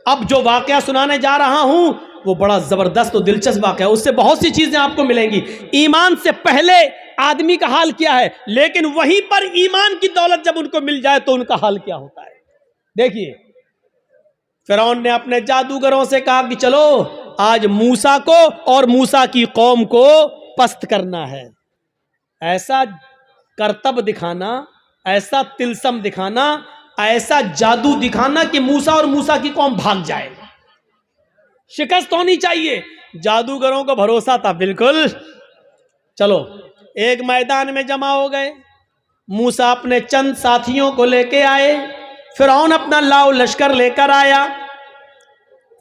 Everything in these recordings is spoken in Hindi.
अब जो वाकया सुनाने जा रहा हूं वो बड़ा जबरदस्त और दिलचस्प वाकया है, उससे बहुत सी चीजें आपको मिलेंगी। ईमान से पहले आदमी का हाल क्या है, लेकिन वहीं पर ईमान की दौलत जब उनको मिल जाए तो उनका हाल क्या होता है। देखिए, फिरौन ने अपने जादूगरों से कहा कि चलो आज मूसा को और मूसा की कौम को पस्त करना है। ऐसा करतब दिखाना, ऐसा तिलसम दिखाना, ऐसा जादू दिखाना कि मूसा और मूसा की कौम भाग जाए। शिकस्त होनी चाहिए। जादूगरों को भरोसा था बिल्कुल। चलो, एक मैदान में जमा हो गए। मूसा अपने चंद साथियों को लेके आए, फिरौन अपना लाव लश्कर लेकर आया।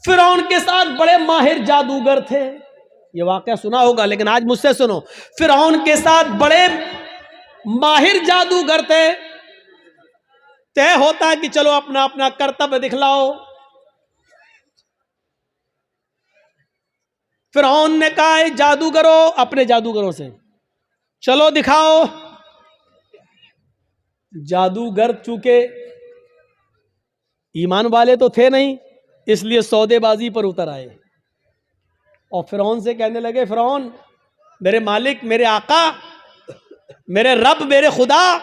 फिरौन के साथ बड़े माहिर जादूगर थे। ये वाकया सुना होगा, लेकिन आज मुझसे सुनो। फिरौन के साथ बड़े माहिर जादूगर थे। तय होता है कि चलो अपना अपना कर्तव्य दिखलाओ। फिरौन ने कहा जादूगरों, अपने जादूगरों से चलो दिखाओ। जादूगर चूंकि ईमान वाले तो थे नहीं, इसलिए सौदेबाजी पर उतर आए और फिरौन से कहने लगे, फिरौन, मेरे मालिक, मेरे आका, मेरे रब, मेरे खुदा,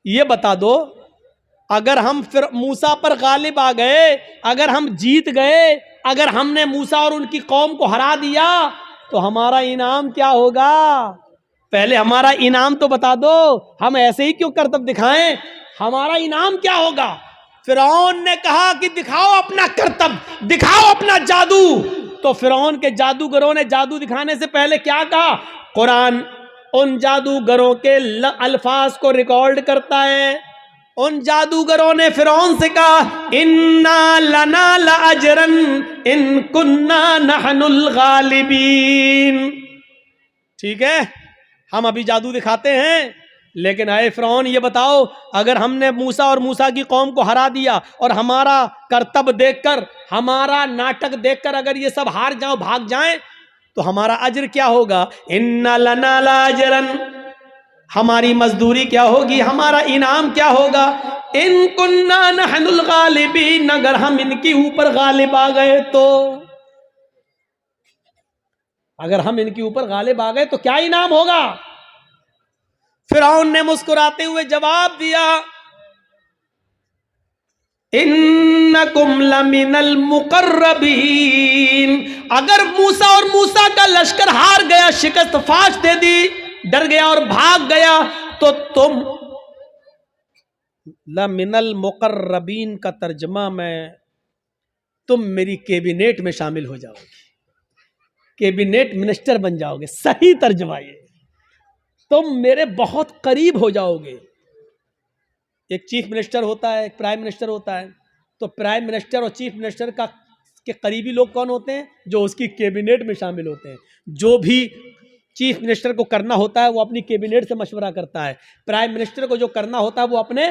ये बता दो, अगर हम फिर मूसा पर गालिब आ गए, अगर हम जीत गए, अगर हमने मूसा और उनकी कौम को हरा दिया तो हमारा इनाम क्या होगा? पहले हमारा इनाम तो बता दो। हम ऐसे ही क्यों करतब दिखाएं? हमारा इनाम क्या होगा? फिरौन ने कहा कि दिखाओ अपना करतब, दिखाओ अपना जादू। तो फिरौन के जादूगरों ने जादू दिखाने से पहले क्या कहा? कुरान उन जादूगरों के अल्फाज को रिकॉर्ड करता है। उन जादूगरों ने फिरौन से कहा, इन्ना लना लाजरन इन कुन्ना नहनुल गालिबीन। ठीक है, हम अभी जादू दिखाते हैं, लेकिन आए फिरौन, ये बताओ, अगर हमने मूसा और मूसा की कौम को हरा दिया और हमारा करतब देखकर, हमारा नाटक देखकर अगर ये सब हार जाओ, भाग जाएं, तो हमारा अज्र क्या होगा? इन्ना लना लाजरन, हमारी मजदूरी क्या होगी, हमारा इनाम क्या होगा? इन कुन्ना नहनुल गालिबीन, अगर हम इनके ऊपर गालिब आ गए तो, अगर हम इनके ऊपर गालिब आ गए तो क्या इनाम होगा? फिरौन ने मुस्कुराते हुए जवाब दिया, इन्नकुम लमिनल मुकर्रबीन, अगर मूसा और मूसा का लश्कर हार गया, शिकस्त फाश दे दी, डर गया और भाग गया, तो तुम, लमिनल मुकर्रबीन का तर्जमा में, तुम मेरी कैबिनेट में शामिल हो जाओगे, कैबिनेट मिनिस्टर बन जाओगे। सही तर्जमा ये, तुम मेरे बहुत करीब हो जाओगे। एक चीफ मिनिस्टर होता है, एक प्राइम मिनिस्टर होता है, तो प्राइम मिनिस्टर और चीफ मिनिस्टर का के करीबी लोग कौन होते हैं? जो उसकी कैबिनेट में शामिल होते हैं। जो भी चीफ मिनिस्टर को करना होता है वो अपनी कैबिनेट से मशवरा करता है, प्राइम मिनिस्टर को जो करना होता है वो अपने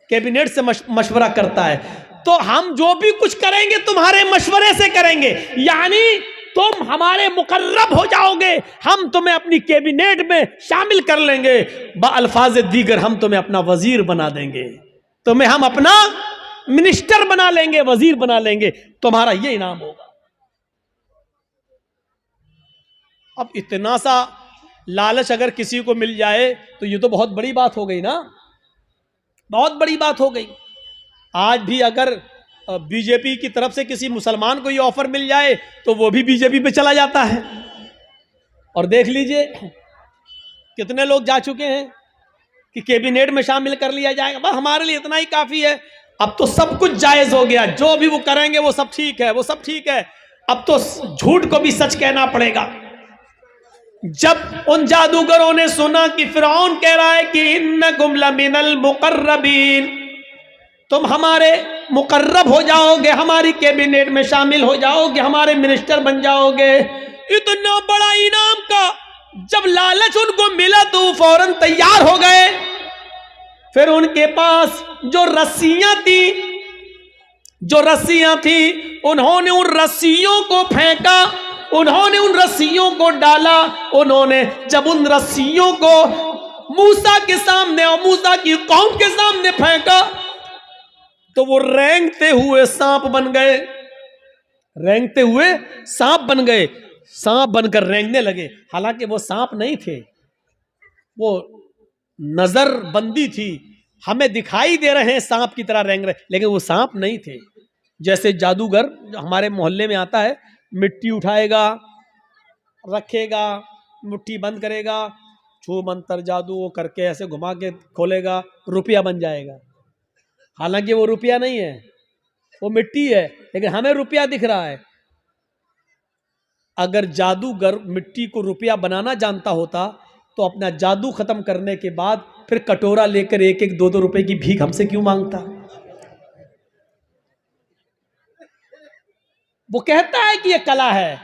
कैबिनेट से मशवरा करता है। तो हम जो भी कुछ करेंगे तुम्हारे मशवरे से करेंगे, यानी तुम हमारे मुकर्रब हो जाओगे, हम तुम्हें अपनी कैबिनेट में शामिल कर लेंगे। अल्फाज दीगर, हम तुम्हें अपना वजीर बना देंगे, तुम्हें हम अपना मिनिस्टर बना लेंगे, वजीर बना लेंगे, तुम्हारा ये इनाम होगा। अब इतना सा लालच अगर किसी को मिल जाए तो ये तो बहुत बड़ी बात हो गई ना, बहुत बड़ी बात हो गई। आज भी अगर बीजेपी की तरफ से किसी मुसलमान को ये ऑफर मिल जाए तो वो भी बीजेपी पे चला जाता है। और देख लीजिए कितने लोग जा चुके हैं कि कैबिनेट में शामिल कर लिया जाएगा, बस हमारे लिए इतना ही काफी है। अब तो सब कुछ जायज हो गया, जो भी वो करेंगे वो सब ठीक है, वो सब ठीक है। अब तो झूठ को भी सच कहना पड़ेगा। जब उन जादूगरों ने सुना कि फिरौन कह रहा है कि इन्नकुम लमिनल मुकर्रबीन, तुम हमारे मुकर्रब हो जाओगे, हमारी कैबिनेट में शामिल हो जाओगे, हमारे मिनिस्टर बन जाओगे, इतना बड़ा इनाम का जब लालच उनको मिला तो वो फौरन तैयार हो गए। फिर उनके पास जो रस्सियां थी उन्होंने उन रस्सियों को फेंका, उन्होंने उन रस्सियों को डाला। उन्होंने जब उन रस्सियों को मूसा के सामने और मूसा की कौम के सामने फेंका, तो वो रेंगते हुए सांप बन गए, रेंगते हुए सांप बन गए, सांप बनकर रेंगने लगे। हालांकि वो सांप नहीं थे, वो नजर बंदी थी, हमें दिखाई दे रहे हैं सांप की तरह रेंग रहे, लेकिन वो सांप नहीं थे। जैसे जादूगर हमारे मोहल्ले में आता है, मिट्टी उठाएगा, रखेगा, मुट्ठी बंद करेगा, छू मंतर जादू वो करके ऐसे घुमा के खोलेगा, रुपया बन जाएगा। हालांकि वो रुपया नहीं है, वो मिट्टी है, लेकिन हमें रुपया दिख रहा है। अगर जादूगर मिट्टी को रुपया बनाना जानता होता तो अपना जादू खत्म करने के बाद फिर कटोरा लेकर 1-1, 2-2 रुपए की भीख हमसे क्यों मांगता? वो कहता है कि ये कला है,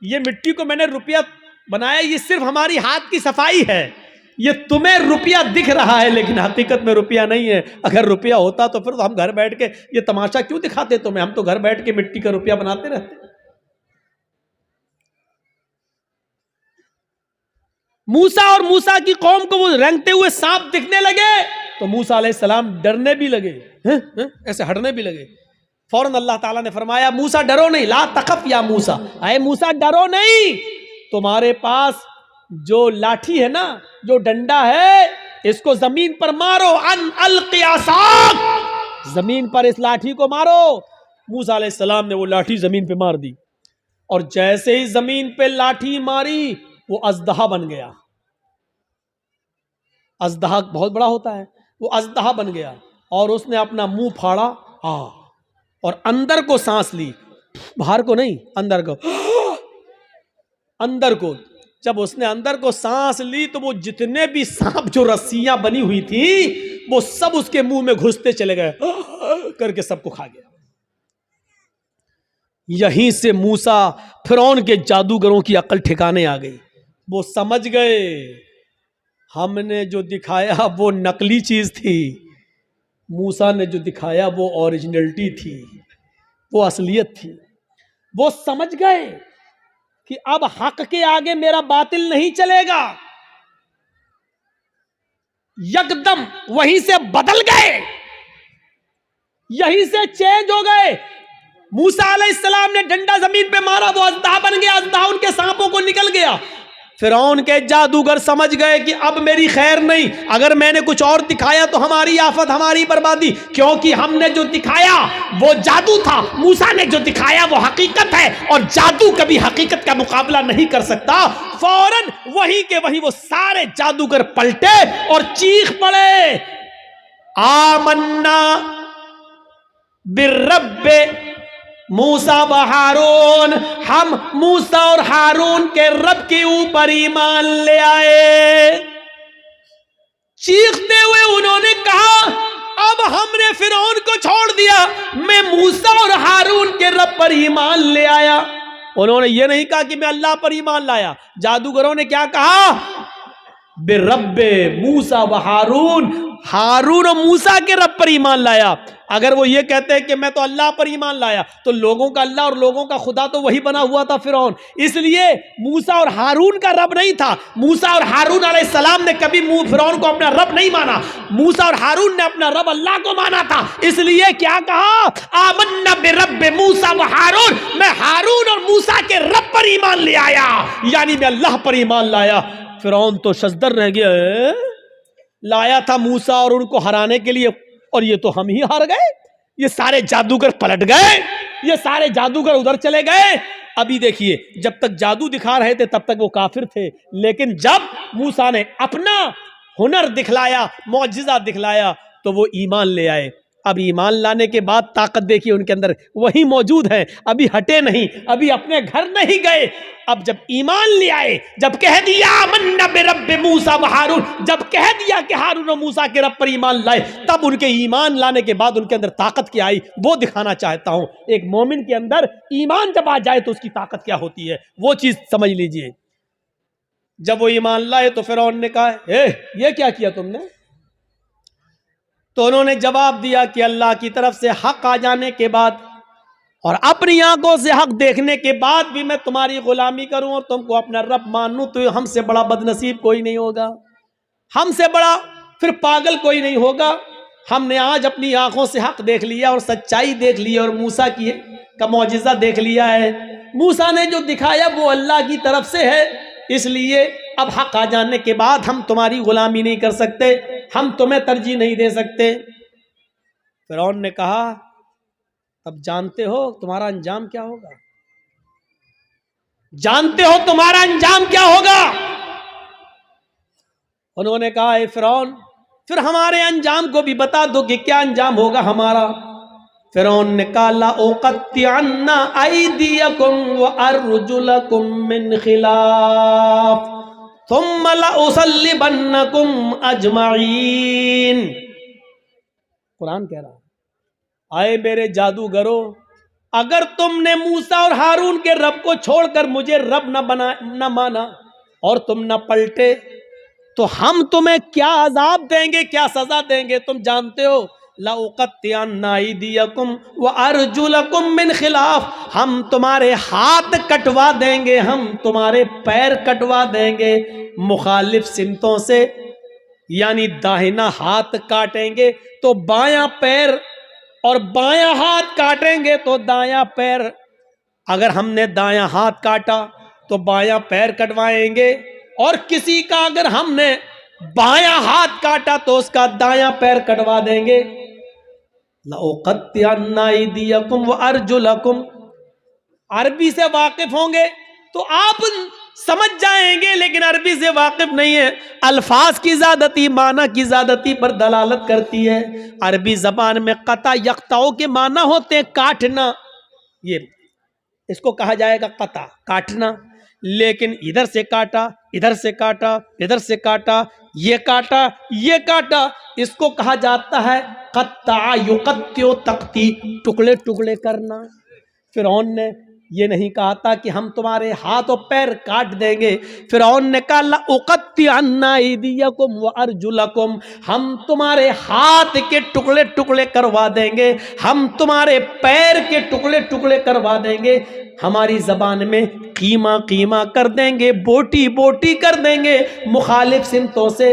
ये मिट्टी को मैंने रुपया बनाया, ये सिर्फ हमारी हाथ की सफाई है, ये तुम्हें रुपया दिख रहा है लेकिन हकीकत में रुपया नहीं है। अगर रुपया होता तो फिर तो हम घर बैठ के ये तमाशा क्यों दिखाते तुम्हें, हम तो घर बैठ के मिट्टी का रुपया बनाते रहते। मूसा और मूसा की कौम को वो रेंगते हुए सांप दिखने लगे तो मूसा अलैहिस्सलाम डरने भी लगे, ऐसे हटने भी लगे। फौरन अल्लाह ताला ने फरमाया, मूसा डरो नहीं, ला तखफ या मूसा, अरे मूसा डरो नहीं, तुम्हारे पास जो लाठी है ना, जो डंडा है, इसको जमीन पर मारो, अन अलक़ियासाक, जमीन पर इस लाठी को मारो। मूसा अलैहिस्सलाम ने वो लाठी जमीन पे मार दी और जैसे ही जमीन पे लाठी मारी वो अजदहा बन गया। अजदहा बहुत बड़ा होता है, वो अजदहा बन गया और उसने अपना मुंह फाड़ा और अंदर को सांस ली, बाहर को नहीं, अंदर को, अंदर को। जब उसने अंदर को सांस ली तो वो जितने भी सांप जो रस्सियां बनी हुई थी वो सब उसके मुंह में घुसते चले गए, करके सबको खा गया। यहीं से मूसा फिरौन के जादूगरों की अकल ठिकाने आ गई। वो समझ गए हमने जो दिखाया वो नकली चीज थी, मूसा ने जो दिखाया वो ओरिजिनलिटी थी, वो असलियत थी। वो समझ गए कि अब हक के आगे मेरा बातिल नहीं चलेगा। यकदम वहीं से बदल गए, यहीं से चेंज हो गए। मूसा अलैहिस्सलाम ने डंडा जमीन पे मारा, वो अजदहा बन गया, अजदहा उनके सांपों को निकल गया। फिरौन के जादूगर समझ गए कि अब मेरी खैर नहीं, अगर मैंने कुछ और दिखाया तो हमारी आफत, हमारी बर्बादी, क्योंकि हमने जो दिखाया वो जादू था, मूसा ने जो दिखाया वो हकीकत है और जादू कभी हकीकत का मुकाबला नहीं कर सकता। फौरन वहीं के वहीं वो सारे जादूगर पलटे और चीख पड़े, आमन्ना बिर्रब्बे मूसा व हारून, हम मूसा और हारून के रब के ऊपर ईमान ले आए। चीखते हुए उन्होंने कहा, अब हमने फिरौन को छोड़ दिया, मैं मूसा और हारून के रब पर ईमान ले आया। उन्होंने ये नहीं कहा कि मैं अल्लाह पर ईमान लाया। जादूगरों ने क्या कहा, बिरब्बे मूसा व हारून, हारून और मूसा के रब पर ईमान लाया। अगर वो ये कहते हैं कि मैं तो अल्लाह पर ईमान लाया, तो लोगों का अल्लाह और लोगों का खुदा तो वही बना हुआ था फिरौन। इसलिए मूसा और हारून का रब नहीं था। मूसा और हारून अलैहिस्सलाम ने कभी फिरौन को अपना रब नहीं माना, मूसा और हारून ने अपना रब अल्लाह को माना था। इसलिए क्या कहा, आमन्ना बिरब्बे मूसा व हारून, मैं हारून और मूसा के रब पर ईमान ले आया, यानी मैं अल्लाह पर ईमान लाया। फिरौन तो शजदर रह गया, लाया था मूसा और उनको हराने के लिए, और ये तो हम ही हार गए। ये सारे जादूगर पलट गए, ये सारे जादूगर उधर चले गए। अभी देखिए, जब तक जादू दिखा रहे थे तब तक वो काफिर थे, लेकिन जब मूसा ने अपना हुनर दिखलाया, मौजिजा दिखलाया, तो वो ईमान ले आए। अब ईमान लाने के बाद ताकत देखिए उनके अंदर वही मौजूद है, अभी हटे नहीं, अभी अपने घर नहीं गए। अब जब ईमान ले आए, जब कह दिया मन्ना बिरब्बे मूसा व हारून, जब कह दिया कि हारून और मूसा के रब पर ईमान लाए, तब उनके ईमान लाने के बाद उनके अंदर ताकत क्या आई, वो दिखाना चाहता हूं। एक मोमिन के अंदर ईमान जब आ जाए तो उसकी ताकत क्या होती है, वो चीज समझ लीजिए। जब वो ईमान लाए तो फिरौन ने कहा, ये क्या किया तुमने? तो उन्होंने जवाब दिया कि अल्लाह की तरफ से हक आ जाने के बाद और अपनी आंखों से हक देखने के बाद भी मैं तुम्हारी गुलामी करूं और तुमको अपना रब मानूं, तो हमसे बड़ा बदनसीब कोई नहीं होगा, हमसे बड़ा फिर पागल कोई नहीं होगा। हमने आज अपनी आंखों से हक देख लिया और सच्चाई देख ली और मूसा की का मौजिज़ा देख लिया है। मूसा ने जो दिखाया वो अल्लाह की तरफ से है, इसलिए अब हक आ जाने के बाद हम तुम्हारी गुलामी नहीं कर सकते, हम तुम्हें तरजीह नहीं दे सकते। फिरौन ने कहा, अब जानते हो तुम्हारा अंजाम क्या होगा, जानते हो तुम्हारा अंजाम क्या होगा। उन्होंने कहा, ए फिरौन, फिर हमारे अंजाम को भी बता दो कि क्या अंजाम होगा हमारा। फिरौन ने कहा, ला उक़त्तिअन्ना अयदियकुम व अर्जुलकुम मिन खिलाफ थुम्मा ला उसल्लिबन्नकुम अजमईन। कुरान कह रहा है, आए मेरे जादूगरों, अगर तुमने मूसा और हारून के रब को छोड़कर मुझे रब न माना और तुम न पलटे तो हम तुम्हें क्या अजाब देंगे, क्या सजा देंगे तुम जानते हो। ला उक़त्तिअन्ना अयदियकुम व अर्जुलकुम मिन खिलाफ, हम तुम्हारे हाथ कटवा देंगे, हम तुम्हारे पैर कटवा देंगे मुखालिफ सिमतों से, यानी दाहिना हाथ काटेंगे तो बायां पैर और बायां हाथ काटेंगे तो दायां पैर। अगर हमने दायां हाथ काटा तो बायां पैर कटवाएंगे, और किसी का अगर हमने बायां हाथ काटा तो उसका दायां पैर कटवा देंगे। लउक़त्तिअन्ना अयदियकुम व अर्जुलकुम, अरबी से वाकिफ होंगे तो आप समझ जाएंगे, लेकिन अरबी से वाकिफ नहीं है, अल्फाज की ज़्यादती माना की ज़्यादती पर दलालत करती है। अरबी ज़बान में क़ता यक़ताओ के माना होते हैं काटना, ये इसको कहा जाएगा क़ता, काटना, लेकिन इधर से काटा, इधर से काटा, इधर से काटा, ये काटा, ये काटा, इसको कहा जाता है क़त्ता युक़त्तिउ तक़ती, टुकड़े टुकड़े करना। फिरौन ने ये नहीं कहा था कि हम तुम्हारे हाथ और पैर काट देंगे। फिरौन ने कहा, ला उक़त्तिअन्ना अयदियकुम व अर्जुलकुम, हम तुम्हारे हाथ के टुकड़े टुकड़े करवा देंगे, हम तुम्हारे पैर के टुकड़े टुकड़े करवा देंगे। हमारी ज़बान में कीमा कीमा कर देंगे, बोटी बोटी कर देंगे मुखालिफ सिमतों से,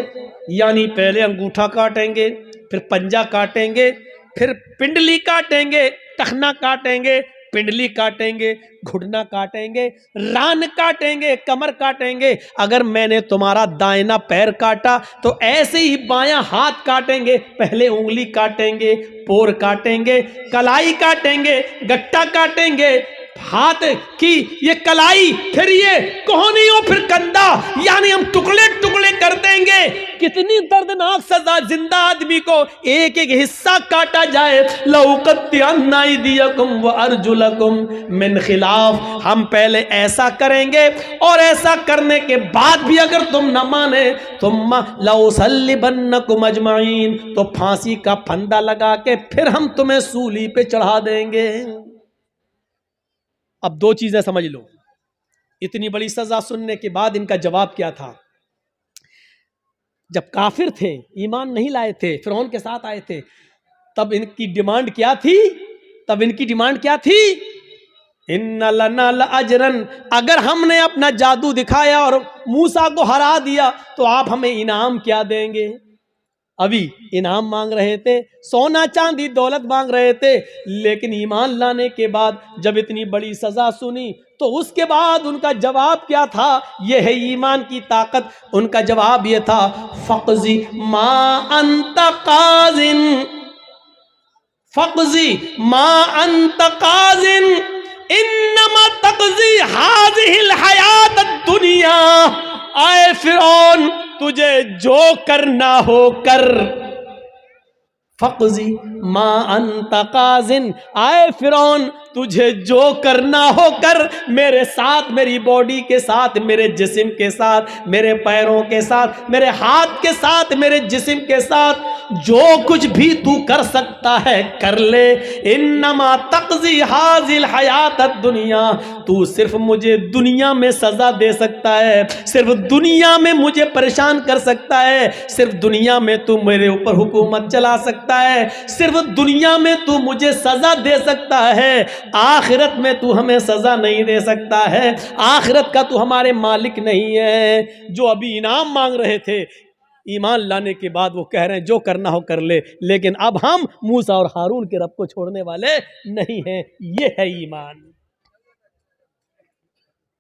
यानी पहले अंगूठा काटेंगे, फिर पंजा काटेंगे, फिर पिंडली काटेंगे, टखना काटेंगे, पिंडली काटेंगे, घुटना काटेंगे, रान काटेंगे, कमर काटेंगे। अगर मैंने तुम्हारा दाहिना पैर काटा तो ऐसे ही बायां हाथ काटेंगे, पहले उंगली काटेंगे, पोर काटेंगे, कलाई काटेंगे, गट्टा काटेंगे, हाथ की ये कलाई, फिर ये कोहनियों, फिर कंधा, यानी हम टुकड़े टुकड़े कर देंगे। कितनी दर्दनाक सजा, जिंदा आदमी को एक एक हिस्सा काटा जाए। लउक़त्तिअन्ना अयदियकुम व अर्जुलकुम मिन खिलाफ, हम पहले ऐसा करेंगे और ऐसा करने के बाद भी अगर तुम न माने तुम्मा लउसल्लिबन्नकुम अजमईन, तो फांसी का फंदा लगा के फिर हम तुम्हें सूली पे चढ़ा देंगे। अब दो चीजें समझ लो, इतनी बड़ी सजा सुनने के बाद इनका जवाब क्या था। जब काफिर थे, ईमान नहीं लाए थे, फिरौन के साथ आए थे, तब इनकी डिमांड क्या थी, तब इनकी डिमांड क्या थी, इन्ना लना लअजरन, अगर हमने अपना जादू दिखाया और मूसा को हरा दिया तो आप हमें इनाम क्या देंगे। अभी इनाम मांग रहे थे, सोना चांदी दौलत मांग रहे थे, लेकिन ईमान लाने के बाद जब इतनी बड़ी सजा सुनी तो उसके बाद उनका जवाब क्या था। यह है ईमान की ताकत। उनका जवाब यह था, फ़क़ज़ी मा अंत क़ाज़िन, फ़क़ज़ी मा अंत क़ाज़िन इन्नमा तक़ज़ी हाज़िहिल हयात दुनिया। आए फिरौन, तुझे जो करना हो कर। फ़क़ज़ी मा अंत क़ाज़िन, आए फिरौन तुझे जो करना हो कर, मेरे साथ, मेरी बॉडी के साथ, मेरे जिस्म के साथ, मेरे पैरों के साथ, मेरे हाथ के साथ, मेरे जिस्म के साथ, जो कुछ भी तू कर सकता है कर ले। इन्नमा तक़ज़ी हाज़िल हयात दुनिया, तू सिर्फ मुझे दुनिया में सज़ा दे सकता है, सिर्फ दुनिया में मुझे परेशान कर सकता है, सिर्फ दुनिया में तू मेरे ऊपर हुकूमत चला सकता है, सिर्फ दुनिया में तू मुझे सज़ा दे सकता है, आखिरत में तू हमें सज़ा नहीं दे सकता है, आखिरत का तू हमारे मालिक नहीं है। जो अभी इनाम मांग रहे थे, ईमान लाने के बाद वो कह रहे हैं जो करना हो कर ले, लेकिन अब हम मूसा और हारून के रब को छोड़ने वाले नहीं हैं। ये है ईमान,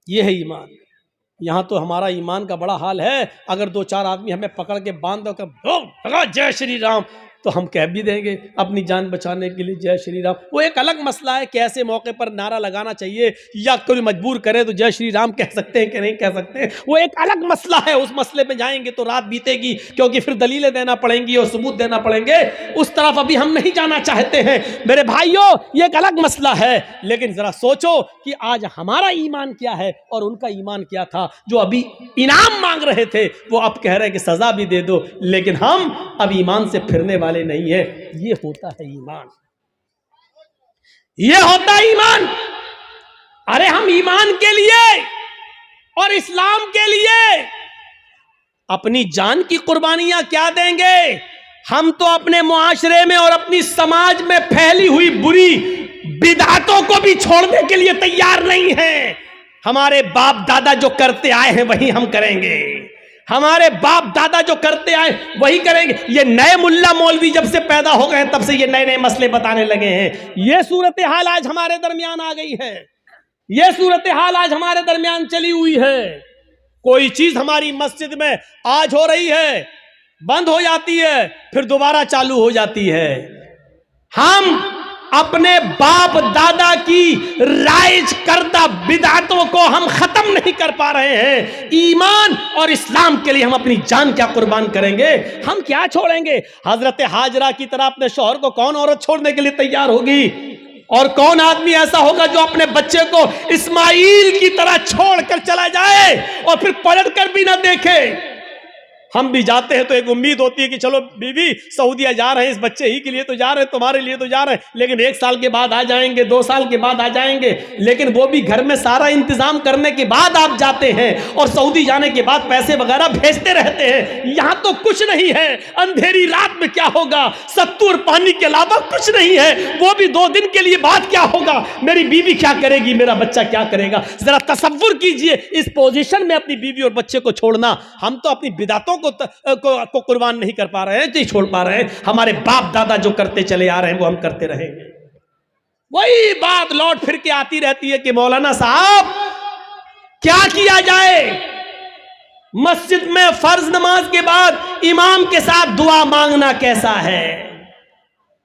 ये है ईमान। यहाँ तो हमारा ईमान का बड़ा हाल है। अगर दो चार आदमी हमें पकड़ के बांध दो कर जय श्री राम, तो हम कह भी देंगे अपनी जान बचाने के लिए जय श्री राम। वो एक अलग मसला है कि ऐसे मौके पर नारा लगाना चाहिए या कोई मजबूर करे तो जय श्री राम कह सकते हैं कि नहीं कह सकते, वो एक अलग मसला है। उस मसले पे जाएंगे तो रात बीतेगी, क्योंकि फिर दलीलें देना पड़ेंगी और सबूत देना पड़ेंगे। उस तरफ अभी हम नहीं जाना चाहते हैं मेरे भाइयों, ये एक अलग मसला है। लेकिन जरा सोचो कि आज हमारा ईमान क्या है और उनका ईमान क्या था। जो अभी इनाम मांग रहे थे वो अब कह रहे हैं कि सजा भी दे दो, लेकिन हम अब ईमान से फिरने वाले नहीं है। ये होता है ईमान, ये होता है ईमान। अरे हम ईमान के लिए और इस्लाम के लिए अपनी जान की कुर्बानियां क्या देंगे। हम तो अपने मुआशरे में और अपनी समाज में फैली हुई बुरी बिदअतों को भी छोड़ने के लिए तैयार नहीं हैं। हमारे बाप दादा जो करते आए हैं वही हम करेंगे, हमारे बाप दादा जो करते आए वही करेंगे। ये नए मुल्ला मौलवी जब से पैदा हो गए तब से ये नए नए मसले बताने लगे हैं। ये सूरत हाल आज हमारे दरमियान आ गई है, ये सूरत हाल आज हमारे दरमियान चली हुई है। कोई चीज हमारी मस्जिद में आज हो रही है, बंद हो जाती है, फिर दोबारा चालू हो जाती है। हम अपने बाप दादा की राइज करदा बिदअतों को हम खत्म नहीं कर पा रहे हैं। ईमान और इस्लाम के लिए हम अपनी जान क्या कुर्बान करेंगे, हम क्या छोड़ेंगे। हजरत हाजरा की तरह अपने शौहर को कौन औरत छोड़ने के लिए तैयार होगी, और कौन आदमी ऐसा होगा जो अपने बच्चे को इस्माइल की तरह छोड़कर चला जाए और फिर पलट कर भी ना देखे। हम भी जाते हैं तो एक उम्मीद होती है कि चलो बीवी सऊदीया जा रहे हैं, इस बच्चे ही के लिए तो जा रहे हैं, तुम्हारे लिए तो जा रहे हैं, लेकिन 1 साल के बाद आ जाएंगे, 2 साल के बाद आ जाएंगे। लेकिन वो भी घर में सारा इंतजाम करने के बाद आप जाते हैं और सऊदी जाने के बाद पैसे वगैरह भेजते रहते हैं। यहाँ तो कुछ नहीं है, अंधेरी रात में क्या होगा, सत्तू और पानी के अलावा कुछ नहीं है। वो भी 2 दिन के लिए बाद क्या होगा, मेरी बीवी क्या करेगी, मेरा बच्चा क्या करेगा। जरा तसव्वुर कीजिए इस पोजीशन में अपनी बीवी और बच्चे को छोड़ना। हम तो अपनी बिदातों को कुर्बान नहीं कर पा रहे हैं, नहीं छोड़ पा रहे हैं। हमारे बाप दादा जो करते चले आ रहे हैं वो हम करते रहेंगे। वही बात लौट फिर के आती रहती है कि मौलाना साहब क्या किया जाए। मस्जिद में फर्ज नमाज के बाद इमाम के साथ दुआ मांगना कैसा है,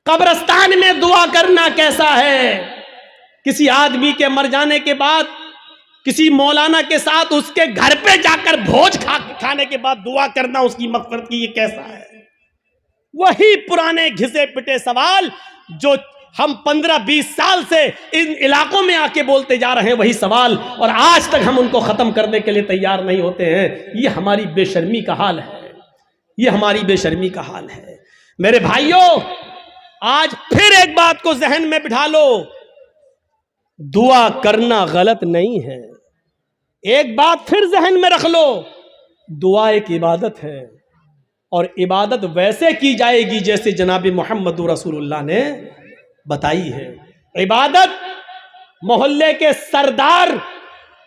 कब्रिस्तान में दुआ करना कैसा है, किसी आदमी के मर जाने के बाद किसी मौलाना के साथ उसके घर पे जाकर भोज खाने के बाद दुआ करना उसकी मग़फ़िरत की, ये कैसा है। वही पुराने घिसे पिटे सवाल जो हम 15-20 साल से इन इलाकों में आके बोलते जा रहे हैं, वही सवाल, और आज तक हम उनको खत्म करने के लिए तैयार नहीं होते हैं। ये हमारी बेशर्मी का हाल है, ये हमारी बेशर्मी का हाल है। मेरे भाइयों, आज फिर एक बात को जहन में बिठा लो, दुआ करना गलत नहीं है। एक बात फिर जहन में रख लो, दुआ एक इबादत है, और इबादत वैसे की जाएगी जैसे जनाब मोहम्मद रसूलुल्लाह ने बताई है। इबादत मोहल्ले के सरदार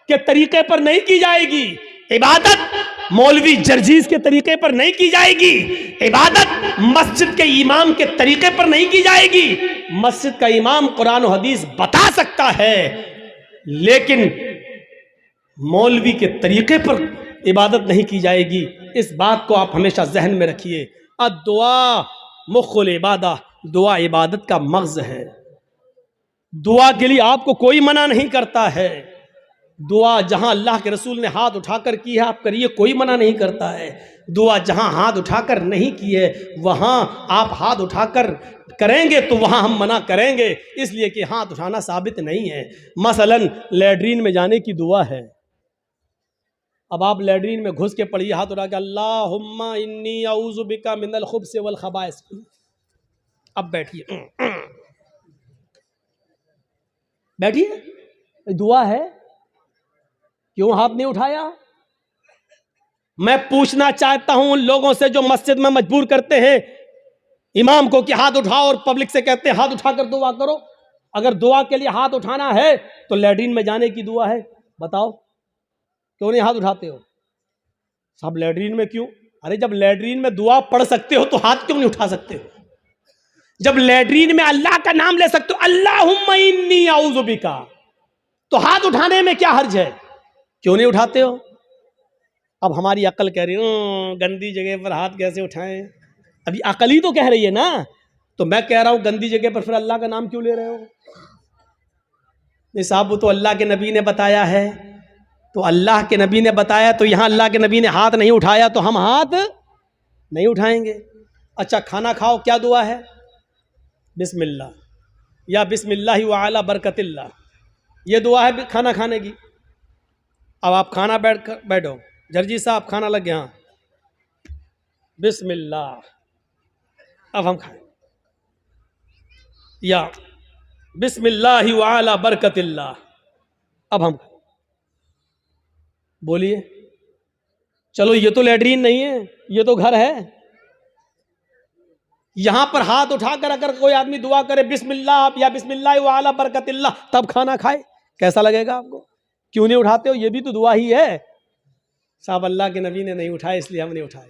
के तरीके पर नहीं की जाएगी, इबादत मौलवी जर्जीज के तरीके पर नहीं की जाएगी, इबादत मस्जिद के इमाम के तरीके पर नहीं की जाएगी। मस्जिद का इमाम कुरान और हदीस बता सकता है, लेकिन मौलवी के तरीके पर इबादत नहीं की जाएगी। इस बात को आप हमेशा जहन में रखिए। दुआ मुख्कुल इबादा, दुआ इबादत का मग़ज़ है। दुआ के लिए आपको कोई मना नहीं करता है। दुआ जहां अल्लाह के रसूल ने हाथ उठाकर की है आप करिए, कोई मना नहीं करता है। दुआ जहां हाथ उठाकर नहीं की है वहां आप हाथ उठाकर करेंगे तो वहां हम मना करेंगे, इसलिए कि हाथ उठाना साबित नहीं है। मसलन लैट्रीन में जाने की दुआ है, अब आप लैट्रीन में घुस के पढ़िए हाथ उठा के, अल्लाहुम्मा इन्नी औज़ु बिका मिनल खुब्स वल खबाइस। अब बैठिए, बैठिए, दुआ है, क्यों हाथ नहीं उठाया। मैं पूछना चाहता हूं उन लोगों से जो मस्जिद में मजबूर करते हैं इमाम को कि हाथ उठाओ, और पब्लिक से कहते हैं हाथ उठाकर दुआ करो। अगर दुआ के लिए हाथ उठाना है तो लैट्रीन में जाने की दुआ है, बताओ क्यों नहीं हाथ उठाते हो। सब लैट्रीन में क्यों, अरे जब लैट्रीन में दुआ पढ़ सकते हो तो हाथ क्यों नहीं उठा सकते हो? जब लैट्रीन में अल्लाह का नाम ले सकते हो, अल्लाहुम्मा इन्नी औज़ु बिका, तो हाथ उठाने में क्या हर्ज है? क्यों नहीं उठाते हो? अब हमारी अकल कह रही है गंदी जगह पर हाथ कैसे उठाएं? अभी अकल ही तो कह रही है ना। तो मैं कह रहा हूं गंदी जगह पर फिर अल्लाह का नाम क्यों ले रहे हो? नहीं साहब, वो तो अल्लाह के नबी ने बताया है। तो अल्लाह के नबी ने बताया, तो यहां अल्लाह के नबी ने हाथ नहीं उठाया तो हम हाथ नहीं उठाएंगे। अच्छा, खाना खाओ, क्या दुआ है? बिस्मिल्लाह या बिस्मिल्लाहि व अला बरकतिल्लाह, ये दुआ है खाना खाने की। अब आप खाना बैठो, जर्जी साहब खाना लग गया, बिस्मिल्लाह, अब हम खाएं, या बिस्मिल्लाहि व अला बरकतिल्लाह, अब हम खाएं। बोलिए, चलो ये तो लैट्रीन नहीं है, ये तो घर है। यहां पर हाथ उठाकर अगर कोई आदमी दुआ करे बिस्मिल्लाह या बिस्मिल्लाह व अला बरकतिल्लाह, तब खाना खाए, कैसा लगेगा आपको? क्यों नहीं उठाते हो? ये भी तो दुआ ही है। साहब अल्लाह के नबी ने नहीं उठाए इसलिए हम नहीं उठाए।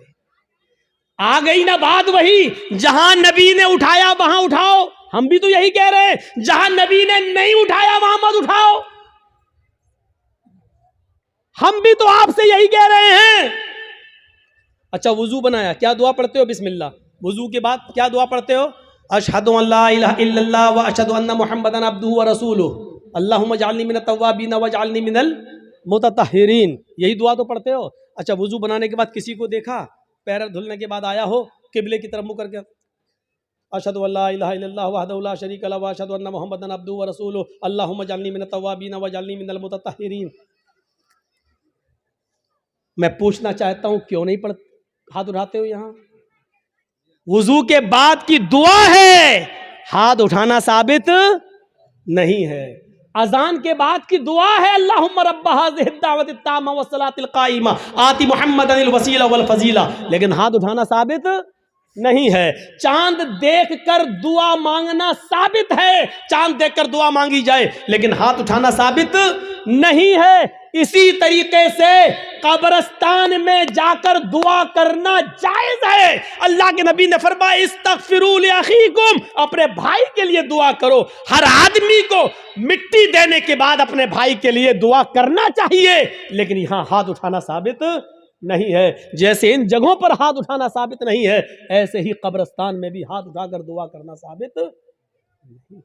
आ गई ना बात वही, जहां नबी ने उठाया वहां उठाओ। हम भी तो यही कह रहे हैं, जहां नबी ने नहीं उठाया वहां मत उठाओ। हम भी तो आपसे यही कह रहे हैं। अच्छा, वुजू बनाया, क्या दुआ पढ़ते हो? बिस्मिल्लाह। वुजू के बाद क्या दुआ पढ़ते हो? अशहदु अल्ला इलाहा इल्लल्लाह व अशहदु अन्ना मुहम्मदन अब्दुहु व रसूलुहु अल्लाहुम्मा जअलनी मिनत तव्वाबीन व जअलनी मिनल मुतत्तहिरीन, यही दुआ तो पढ़ते हो। अच्छा, वुजू बनाने के बाद किसी को देखा, पैर धुलने के बाद आया हो किबले की तरफ मुंह करके, अशहदु अल्ला इलाहा इल्लल्लाह वहदहु ला शरीका लहु व अशहदु अन्ना मुहम्मदन अब्दुहु व रसूलुहु अल्लाहुम्मा जअलनी मिनत तव्वाबीन व जअलनी मिनल मुतत्तहिरीन। मैं पूछना चाहता हूं, क्यों नहीं हाथ उठाते हो? यहां वुजू के बाद की दुआ है, हाथ उठाना साबित नहीं है। अजान के बाद की दुआ है, अल्लाहुम्मा रब्ब हाज़िहि दावति ताम्मा व सलातिल काइमा आति मुहम्मदनिल वसीला वल फजीला, लेकिन हाथ उठाना साबित नहीं है। चांद देखकर दुआ मांगना साबित है, चांद देखकर दुआ मांगी जाए, लेकिन हाथ उठाना साबित नहीं है। इसी तरीके से कब्रिस्तान में जाकर दुआ करना जायज है। अल्लाह के नबी ने फरमाया इस्तगफिरू लिअखीकुम, अपने भाई के लिए दुआ करो। हर आदमी को मिट्टी देने के बाद अपने भाई के लिए दुआ करना चाहिए, लेकिन यहां हाथ उठाना साबित नहीं है। जैसे इन जगहों पर हाथ उठाना साबित नहीं है, ऐसे ही कब्रिस्तान में भी हाथ उठाकर दुआ करना साबित नहीं।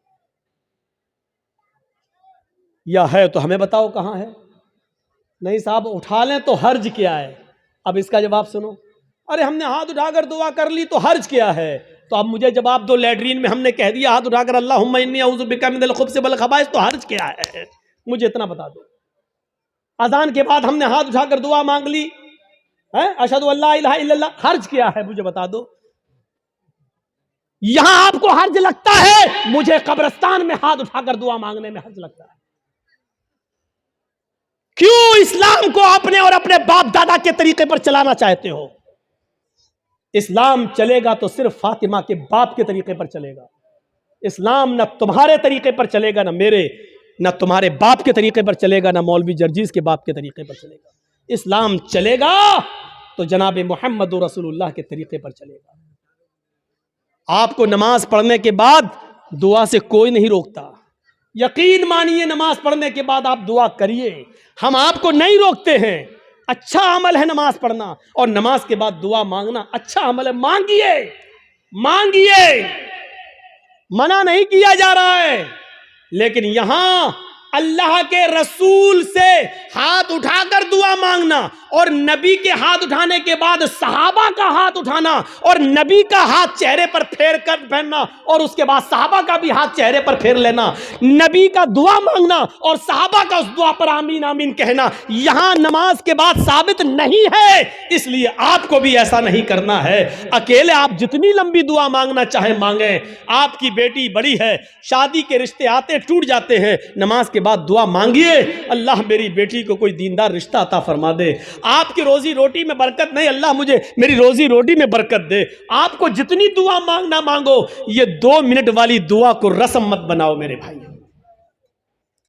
या है तो हमें बताओ कहां है? नहीं साहब, उठा लें तो हर्ज क्या है? अब इसका जवाब सुनो। अरे हमने हाथ उठाकर दुआ कर ली तो हर्ज क्या है? तो अब मुझे जवाब दो, लैट्रीन में हमने कह दिया हाथ उठाकर अल्लाहुम्मा इन्नी औज़ु बिका मिनल खुब्ज़ि वल खबाइस, तो हर्ज क्या है? मुझे इतना बता दो। अज़ान के बाद हमने हाथ उठाकर दुआ मांग ली है, अशहदु अल्ला इलाहा इल्लल्लाह, हर्ज क्या है? मुझे बता दो। यहां आपको हर्ज लगता है, मुझे कब्रिस्तान में हाथ उठाकर दुआ मांगने में हर्ज लगता है। क्यों इस्लाम को अपने और अपने बाप दादा के तरीके पर चलाना चाहते हो? इस्लाम चलेगा तो सिर्फ फातिमा के बाप के तरीके पर चलेगा। इस्लाम न तुम्हारे तरीके पर चलेगा, न मेरे, न तुम्हारे बाप के तरीके पर चलेगा, न मौलवी जर्जीज के बाप के तरीके पर चलेगा। इस्लाम चलेगा तो जनाब मोहम्मद रसूलुल्लाह के तरीके पर चलेगा। आपको नमाज पढ़ने के बाद दुआ से कोई नहीं रोकता। यकीन मानिए, नमाज पढ़ने के बाद आप दुआ करिए, हम आपको नहीं रोकते हैं। अच्छा अमल है नमाज पढ़ना, और नमाज के बाद दुआ मांगना अच्छा अमल है। मांगिए, मांगिए, मना नहीं किया जा रहा है। लेकिन यहां अल्लाह के रसूल से हाथ उठाकर दुआ मांगना, और नबी के हाथ उठाने के बाद सहाबा का हाथ उठाना, और नबी का हाथ चेहरे पर फेर कर पहनना, और उसके बाद सहाबा का भी हाथ चेहरे पर फेर लेना, नबी का दुआ मांगना और सहाबा का उस दुआ पर आमीन आमीन कहना, यहां नमाज के बाद साबित नहीं है। इसलिए आपको भी ऐसा नहीं करना है। अकेले आप जितनी लंबी दुआ मांगना चाहे मांगे। आपकी बेटी बड़ी है, शादी के रिश्ते आते टूट जाते हैं, नमाज के बाद दुआ मांगिए, अल्लाह मेरी बेटी को कोई दीनदार रिश्ता अता फरमा दे। आपकी रोजी रोटी में बरकत नहीं, अल्लाह मुझे मेरी रोजी रोटी में बरकत दे। आपको जितनी दुआ मांगना मांगो, ये 2 मिनट वाली दुआ को रस्म मत बनाओ मेरे भाई।